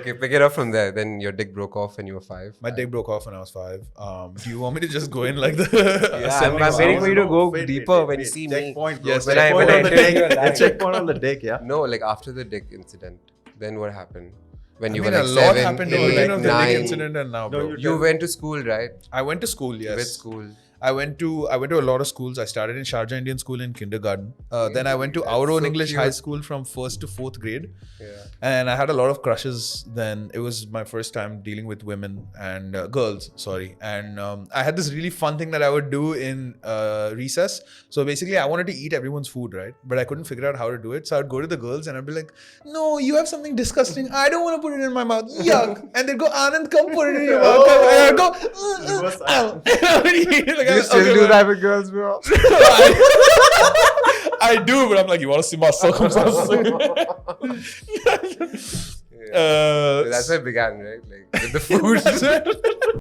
Okay, pick it up from there. Then your dick broke off when you were 5. My dick broke off when I was 5. Do you want me to just go in like the? I'm waiting for you to go deeper when you see me. Checkpoint. Yes, when I checkpoint on the entered dick. your The life. checkpoint on the dick, yeah. No, like after the dick incident. Then what happened? When I you mean, were a like lot 7, happened 8, in between of the 9. dick incident and now, No, bro. You went to school, right? I went to school, yes. Which school? I went to a lot of schools. I started in Sharjah Indian School in kindergarten. Then I went to our own so English cute. high school from 1st to 4th grade. Yeah. And I had a lot of crushes then. It was my first time dealing with women and girls, sorry. And I had this really fun thing that I would do in recess. So basically, I wanted to eat everyone's food, right? But I couldn't figure out how to do it. So I'd go to the girls and I'd be like, no, you have something disgusting. I don't want to put it in my mouth. Yuck. And they'd go, Anand, come put it in your mouth. And I'd go, ow. And I would eat it. Like, You still do that with girls, bro? I do, but I'm like, you want to see my circumstances? That's where it began, right? Like with the food.